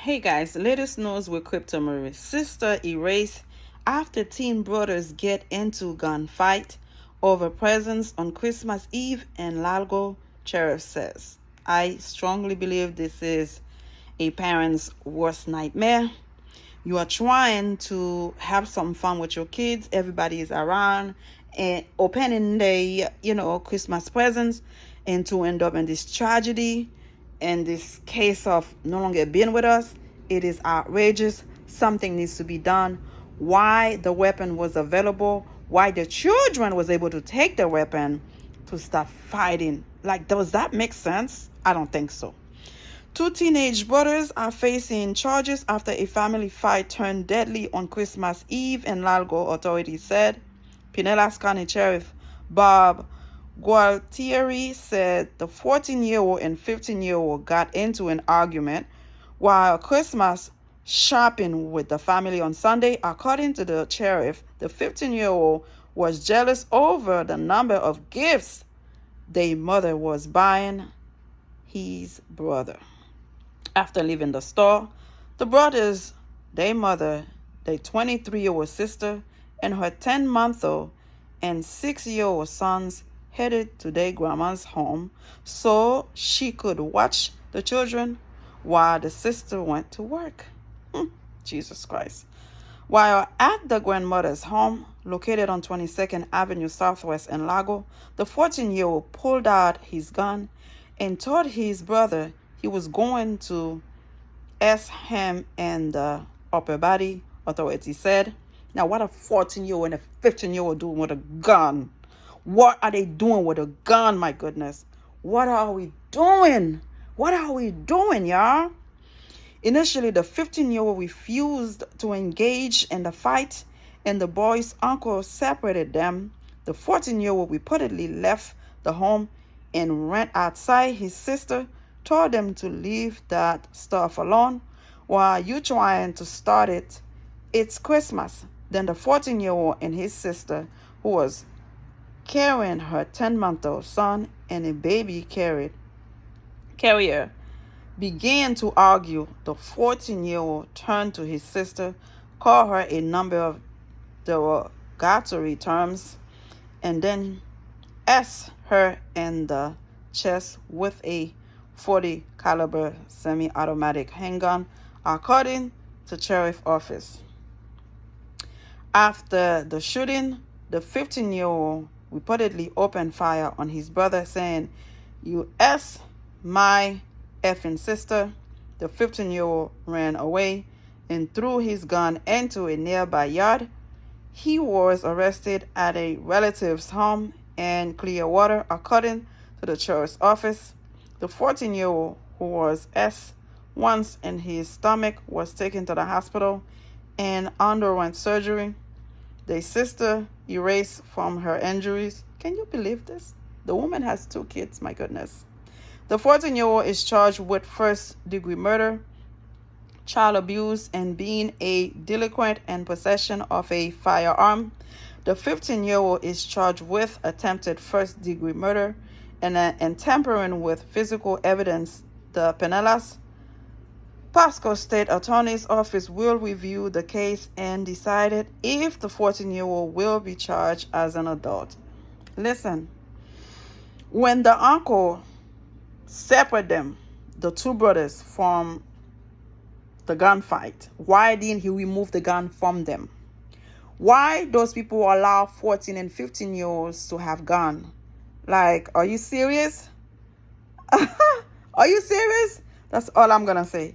Hey guys, latest news with Crypto Marie's sister erased after teen brothers get into gunfight over presents on Christmas Eve in Largo, sheriff says. I strongly believe this is a parent's worst nightmare. You are trying to have some fun with your kids, everybody is around and opening the Christmas presents, and to end up in this tragedy and this case of no longer being with us. It is outrageous. Something needs to be done. Why the weapon was available, why the children was able to take the weapon to stop fighting. Like, does that make sense? I don't think so. Two teenage brothers are facing charges after a family fight turned deadly on Christmas Eve in Largo, authorities said. Pinellas County Sheriff Bob Gualtieri said the 14-year-old and 15-year-old got into an argument while Christmas shopping with the family on Sunday. According to the sheriff, the 15-year-old was jealous over the number of gifts their mother was buying his brother. After leaving the store, the brothers, their mother, their 23-year-old sister, and her 10-month-old and 6-year-old sons headed to their grandma's home so she could watch the children while the sister went to work. Jesus Christ. While at the grandmother's home, located on 22nd Avenue Southwest in Largo, the 14-year-old pulled out his gun and told his brother he was going to ask him in the upper body, authorities said. Now, what a 14-year-old and a 15-year-old doing with a gun? What are they doing with a gun, my goodness? What are we doing? What are we doing, y'all? Initially, the 15-year-old refused to engage in the fight, and the boy's uncle separated them. The 14-year-old reportedly left the home and ran outside. His sister told them to leave that stuff alone. While you trying to start it, it's Christmas. Then the 14-year-old and his sister, who was carrying her 10-month-old son and a baby carrier, began to argue. The 14-year-old turned to his sister, called her a number of derogatory terms, and then asked her in the chest with a .40 caliber semi-automatic handgun, according to sheriff office. After the shooting, the 15-year-old reportedly opened fire on his brother, saying, "You asked my effing sister." The 15-year-old ran away and threw his gun into a nearby yard. He was arrested at a relative's home in Clearwater, according to the sheriff's office. The 14-year-old, who was once in his stomach, was taken to the hospital and underwent surgery. The sister erased from her injuries. Can you believe this? The woman has 2 kids, my goodness. The 14-year-old is charged with first-degree murder, child abuse, and being a delinquent in possession of a firearm. The 15-year-old is charged with attempted first-degree murder and tampering with physical evidence. The Pinellas Pasco State Attorney's Office will review the case and decide if the 14-year-old will be charged as an adult. Listen, when the uncle separated them, the 2 brothers, from the gunfight, why didn't he remove the gun from them? Why those people allow 14 and 15-year-olds to have gun? Like, are you serious? Are you serious? That's all I'm going to say.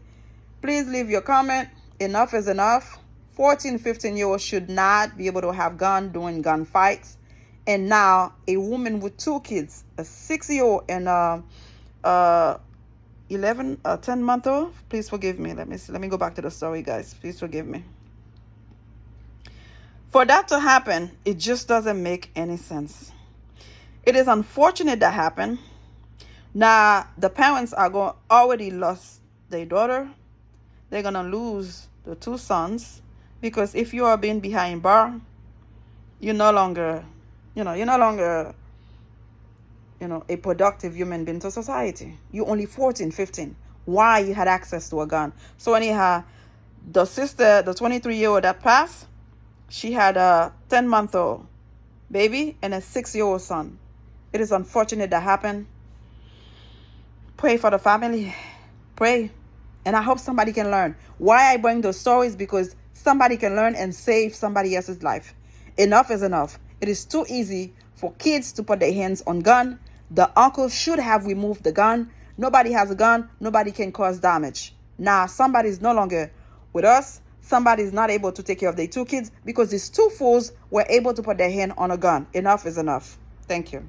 Please leave your comment. Enough is enough. 14, 15-year-olds should not be able to have gun during gunfights. And now a woman with 2 kids, a 6-year-old and a 10-month-old. Please forgive me. Let me go back to the story, guys. Please forgive me. For that to happen, it just doesn't make any sense. It is unfortunate that happened. Now the parents are already lost their daughter. They're gonna lose the 2 sons, because if you are being behind bar, you're no longer a productive human being to society. You're only 14, 15. why you had access to a gun. So anyhow, the sister, the 23-year-old that passed, she had a 10-month-old baby and a 6-year-old son. It is unfortunate that happened. Pray for the family. Pray. And I hope somebody can learn. Why I bring those stories? Because somebody can learn and save somebody else's life. Enough is enough. It is too easy for kids to put their hands on gun. The uncle should have removed the gun. Nobody has a gun. Nobody can cause damage. Now, somebody is no longer with us. Somebody is not able to take care of their 2 kids because these 2 fools were able to put their hand on a gun. Enough is enough. Thank you.